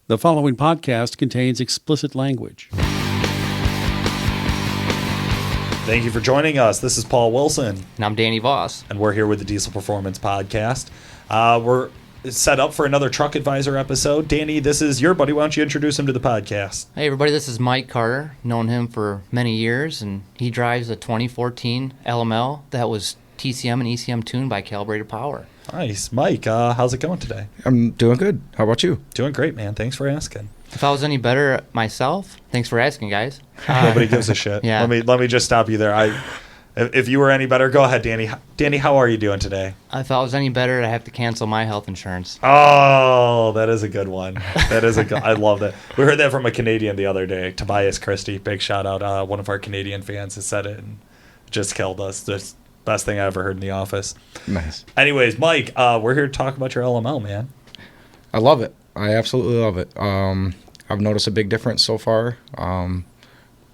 The following podcast contains explicit language. Thank you for joining us. This is Paul Wilson. And I'm Danny Voss. And we're here with the Diesel Performance Podcast. We're set up for another Truck Advisor episode. Danny, this is your buddy. Why don't you introduce him to the podcast? Hey, everybody. This is Mike Carter. Known him for many years, and he drives a 2014 LML that was TCM and ECM tuned by Calibrated Power. Nice. Mike, how's it going today? I'm doing good. How about you? Doing great, man. Thanks for asking. If I was any better myself, thanks for asking, guys. Nobody gives a shit. Yeah. Let me just stop you there. If you were any better, go ahead, Danny. Danny, how are you doing today? If I was any better, I'd have to cancel my health insurance. Oh, that is a good one. I love that. We heard that from a Canadian the other day, Tobias Christie. Big shout out. One of our Canadian fans has said it and just killed us. That's best thing I ever heard in the office. Nice. Anyways, Mike, we're here to talk about your LML, man. I love it. I absolutely love it. I've noticed a big difference so far.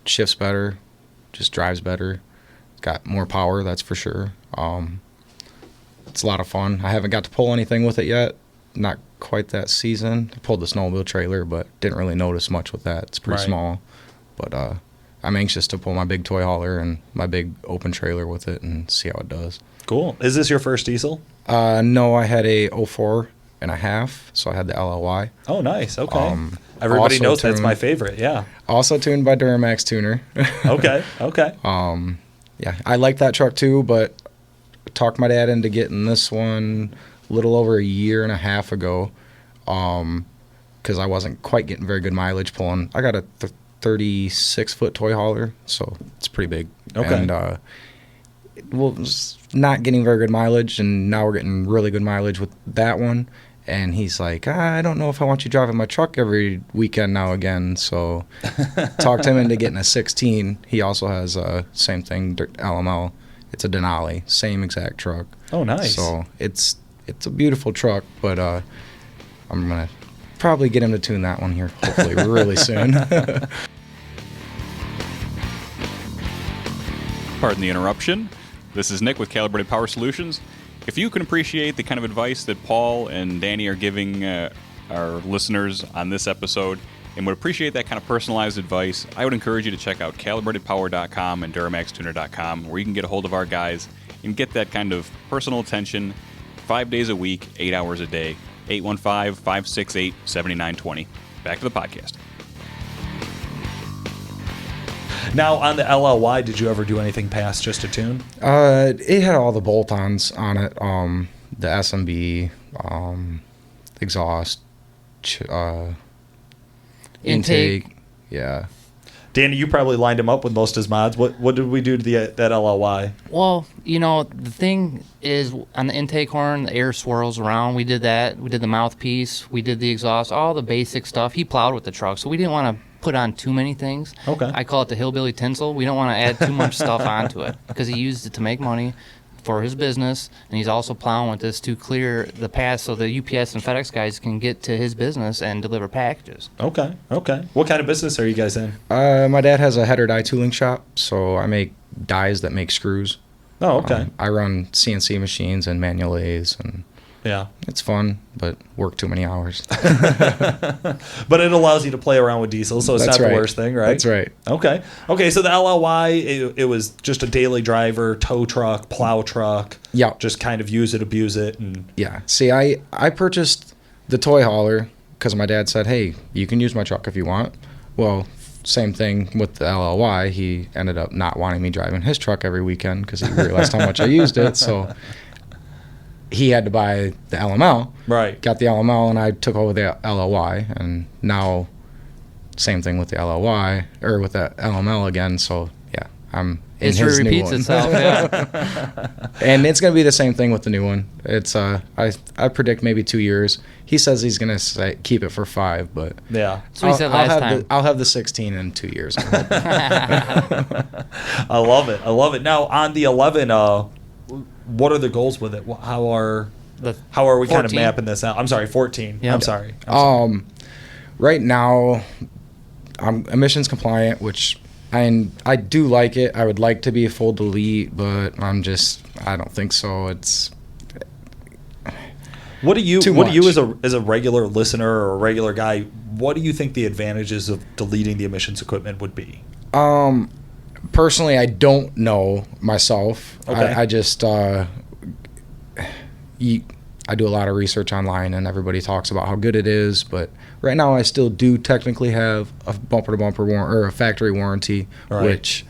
Shifts better, just drives better. It's got more power, that's for sure. It's a lot of fun. I haven't got to pull anything with it yet. Not quite that season. I pulled the snowmobile trailer, but didn't really notice much with that. It's pretty small. But I'm anxious to pull my big toy hauler and my big open trailer with it and see how it does. Cool. Is this your first diesel? No, I had a 04.5, so I had the LLY. Oh, nice. Okay. Everybody knows that's my favorite. Yeah. Also tuned by Duramaxtuner. Okay. Yeah, I like that truck too, but talked my dad into getting this one a little over a year and a half ago, because I wasn't quite getting very good mileage pulling. I got a 36-foot toy hauler, so it's pretty big. Okay. And it's not getting very good mileage, and now we're getting really good mileage with that one. And he's like, I don't know if I want you driving my truck every weekend now again. So talked him into getting a 16. He also has same thing, LML. It's a Denali, same exact truck. Oh, nice. So it's a beautiful truck, but I'm going to probably get him to tune that one here hopefully really soon. Pardon the interruption. This is Nick with Calibrated Power Solutions. If you can appreciate the kind of advice that Paul and Danny are giving our listeners on this episode and would appreciate that kind of personalized advice, I would encourage you to check out calibratedpower.com and Duramaxtuner.com, where you can get a hold of our guys and get that kind of personal attention 5 days a week, 8 hours a day. 815-568-7920. Back to the podcast. Now, on the LLY, did you ever do anything past just a tune? It had all the bolt-ons on it, the SMB, exhaust, intake. Yeah. Danny, you probably lined him up with most of his mods. What did we do to that LLY? Well, the thing is, on the intake horn, the air swirls around. We did that. We did the mouthpiece. We did the exhaust, all the basic stuff. He plowed with the truck, so we didn't want to put on too many things. Okay. I call it the hillbilly tinsel. We don't want to add too much stuff onto it because he used it to make money for his business, and he's also plowing with this to clear the path so the UPS and FedEx guys can get to his business and deliver packages. Okay. What kind of business are you guys in? My dad has a header die tooling shop, so I make dies that make screws. Oh, okay. I run CNC machines and manual lathes, and yeah, it's fun, but work too many hours. But it allows you to play around with diesel, so it's That's not right. the worst thing, right? That's right. Okay, so the LLY, it was just a daily driver, tow truck, plow truck. Yeah. Just kind of use it, abuse it, and Yeah. See, I purchased the toy hauler because my dad said, hey, you can use my truck if you want. Well, same thing with the LLY. He ended up not wanting me driving his truck every weekend because he realized how much I used it, so he had to buy the LML. Right. Got the LML, and I took over the LLY, and now same thing with the LLY, or with the LML again, so yeah, I'm in History his new repeats one. itself, yeah. And it's going to be the same thing with the new one. It's I predict maybe 2 years. He says he's going to keep it for 5, but yeah. That's what he said last time. I'll have the 16 in 2 years. I love it. Now, on the 11, what are the goals with it? How are we kind of 14? mapping this out? I'm sorry, 14. Yeah. I'm sorry. Right now, I'm emissions compliant, which I do like it. I would like to be a full delete, but I don't think so. What do you Too as a regular listener or a regular guy, what do you think the advantages of deleting the emissions equipment would be? Personally, I don't know myself. Okay. I just I do a lot of research online, and everybody talks about how good it is. But right now, I still do technically have a bumper-to-bumper or a factory warranty, Right. which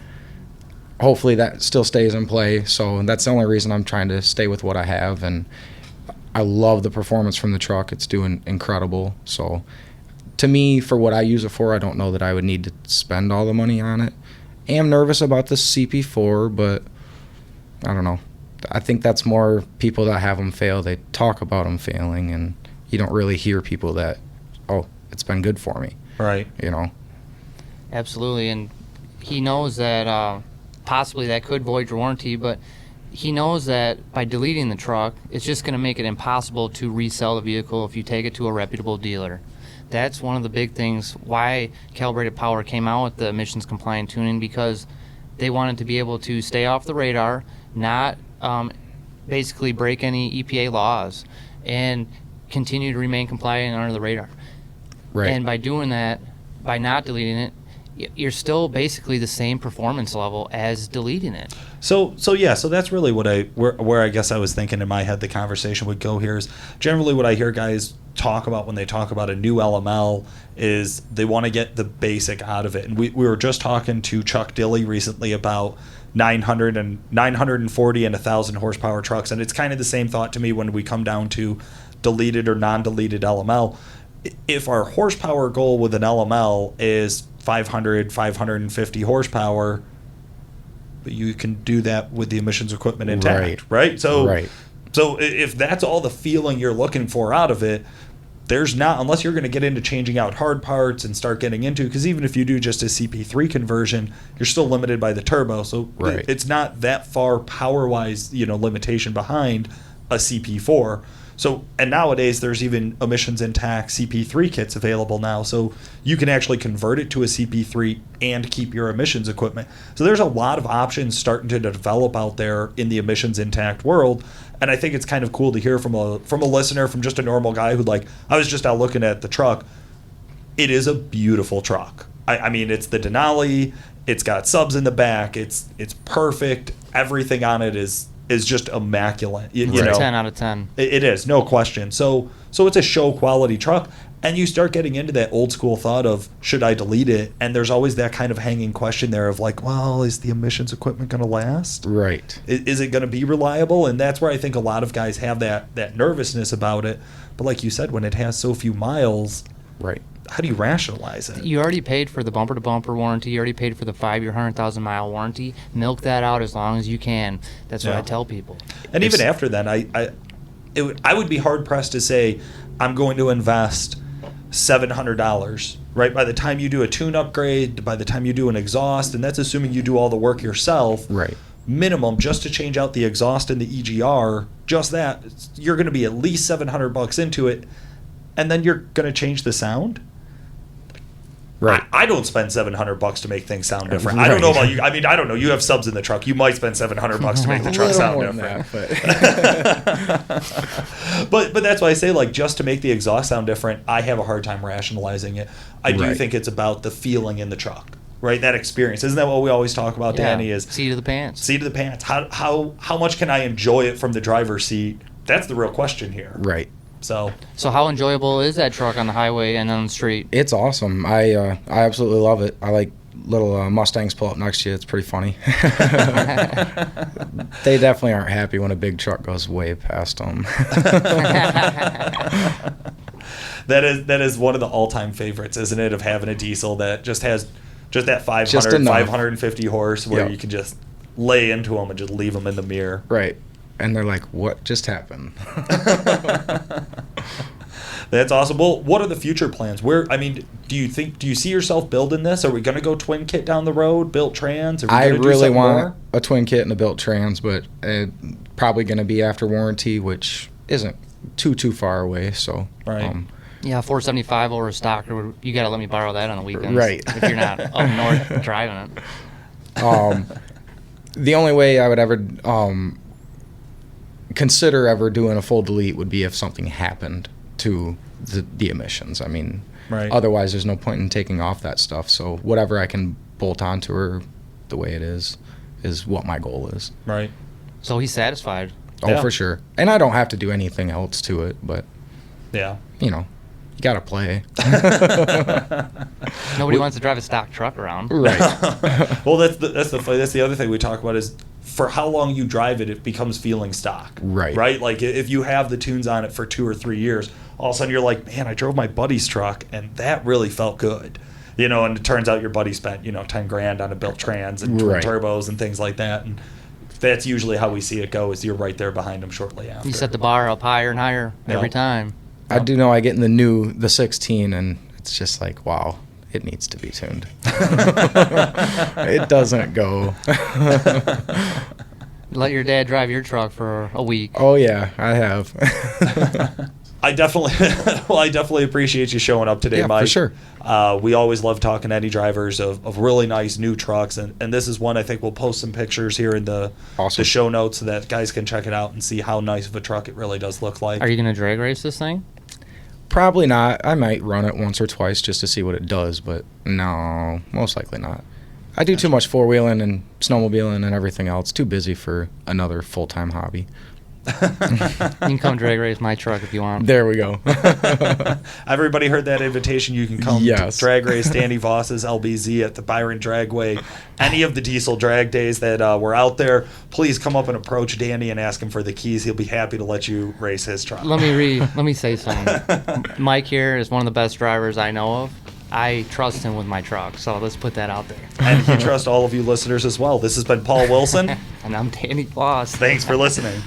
hopefully that still stays in play. So that's the only reason I'm trying to stay with what I have. And I love the performance from the truck. It's doing incredible. So to me, for what I use it for, I don't know that I would need to spend all the money on it. I am nervous about the CP4, but I don't know. I think that's more people that have them fail. They talk about them failing, and you don't really hear people that, oh, it's been good for me, Right. you know? Absolutely, and he knows that possibly that could void your warranty, but he knows that by deleting the truck, it's just going to make it impossible to resell the vehicle if you take it to a reputable dealer. That's one of the big things why Calibrated Power came out with the emissions compliant tuning, because they wanted to be able to stay off the radar, not basically break any EPA laws, and continue to remain compliant under the radar. Right. And by doing that, by not deleting it, you're still basically the same performance level as deleting it. So that's really what where I guess I was thinking in my head the conversation would go here is generally what I hear guys talk about when they talk about a new LML is they want to get the basic out of it. And we were just talking to Chuck Dilley recently about 940 and 1,000 horsepower trucks, and it's kind of the same thought to me when we come down to deleted or non-deleted LML. If our horsepower goal with an LML is 500, 550 horsepower, but you can do that with the emissions equipment intact, right? So if that's all the feeling you're looking for out of it, there's not, unless you're going to get into changing out hard parts and start getting into, because even if you do just a CP3 conversion, you're still limited by the turbo. So it's not that far power-wise, limitation behind a CP4. So, and nowadays there's even emissions intact CP3 kits available now, so you can actually convert it to a CP3 and keep your emissions equipment. So there's a lot of options starting to develop out there in the emissions intact world, and I think it's kind of cool to hear from a listener, from just a normal guy who I was just out looking at the truck. It is a beautiful truck. I mean, it's the Denali, it's got subs in the back, it's perfect. Everything on it is just immaculate. You know, 10 out of 10. It is, no question. So it's a show quality truck, and you start getting into that old school thought of, should I delete it? And there's always that kind of hanging question there of well, is the emissions equipment going to last? Right. Is it going to be reliable? And that's where I think a lot of guys have that nervousness about it. But like you said, when it has so few miles, Right. how do you rationalize it? You already paid for the bumper-to-bumper warranty. You already paid for the 5-year, 100,000-mile warranty. Milk that out as long as you can. That's what I tell people. And even after that, I would be hard-pressed to say I'm going to invest $700, right? By the time you do a tune upgrade, by the time you do an exhaust, and that's assuming you do all the work yourself. Right. Minimum, just to change out the exhaust and the EGR, just that, you're going to be at least $700 into it, and then you're going to change the sound? Right. I don't spend $700 to make things sound different. I don't know about you. I mean, I don't know. You have subs in the truck. You might spend $700 to make the truck sound different. But that's why I say, just to make the exhaust sound different, I have a hard time rationalizing it. I do think it's about the feeling in the truck, right? That experience. Isn't that what we always talk about, Danny? Is seat of the pants. Seat of the pants. How much can I enjoy it from the driver's seat? That's the real question here. Right. So how enjoyable is that truck on the highway and on the street? It's awesome. I absolutely love it. I like little Mustangs pull up next to you. It's pretty funny. They definitely aren't happy when a big truck goes way past them. That is one of the all-time favorites, isn't it, of having a diesel that just has just that 500, 550 horse where you can just lay into them and just leave them in the mirror. Right. And they're like, what just happened? That's awesome. Well, what are the future plans? Do you see yourself building this? Are we going to go twin kit down the road, built trans? I really want a twin kit and a built trans, but probably going to be after warranty, which isn't too far away. So, right. Yeah, 475 over a stocker. You got to let me borrow that on the weekends. Right. If you're not up north driving it. The only way I would ever consider ever doing a full delete would be if something happened to the emissions. I mean, Right. otherwise there's no point in taking off that stuff. So whatever I can bolt onto her the way it is what my goal is. Right. So he's satisfied. Oh, Yeah. for sure. And I don't have to do anything else to it, but, Yeah. you got to play. Nobody wants to drive a stock truck around. Right. Well, that's the other thing we talk about is for how long you drive it, it becomes feeling stock. Right. Right. Like if you have the tunes on it for 2 or 3 years, all of a sudden you're like, man, I drove my buddy's truck and that really felt good. And it turns out your buddy spent, $10,000 on a built trans and twin Right. turbos and things like that. And that's usually how we see it go is you're right there behind them shortly after. You set the bar up higher and higher every Yep. time. I do know I get in the 16 and it's just like, wow, it needs to be tuned. It doesn't go. Let your dad drive your truck for a week. Oh yeah, I have. I definitely appreciate you showing up today, Yeah, Mike. for sure. We always love talking to any drivers of really nice new trucks, and this is one I think we'll post some pictures here in the Awesome. show notes so that guys can check it out and see how nice of a truck it really does look like. Are you going to drag race this thing? Probably not. I might run it once or twice just to see what it does, but no, most likely not. I do too much four-wheeling and snowmobiling and everything else. Too busy for another full-time hobby. You can come drag race my truck if you want. There we go. Everybody heard that invitation. You can come Yes. drag race Danny Voss's LBZ at the Byron Dragway. Any of the diesel drag days that were out there, please come up and approach Danny and ask him for the keys. He'll be happy to let you race his truck. Let me say something. Mike here is one of the best drivers I know of. I trust him with my truck, so let's put that out there. And you trust all of you listeners as well. This has been Paul Wilson. And I'm Danny Voss. Thanks for listening.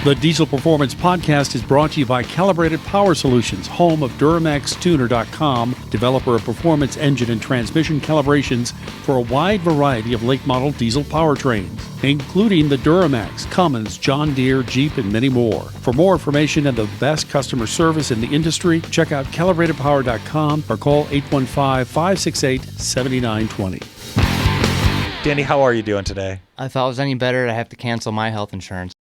The Diesel Performance Podcast is brought to you by Calibrated Power Solutions, home of Duramaxtuner.com, developer of performance engine and transmission calibrations for a wide variety of late model diesel powertrains, including the Duramax, Cummins, John Deere, Jeep, and many more. For more information and the best customer service in the industry, check out calibratedpower.com or call 815-568-7920. Danny, how are you doing today? If I was any better, I'd have to cancel my health insurance.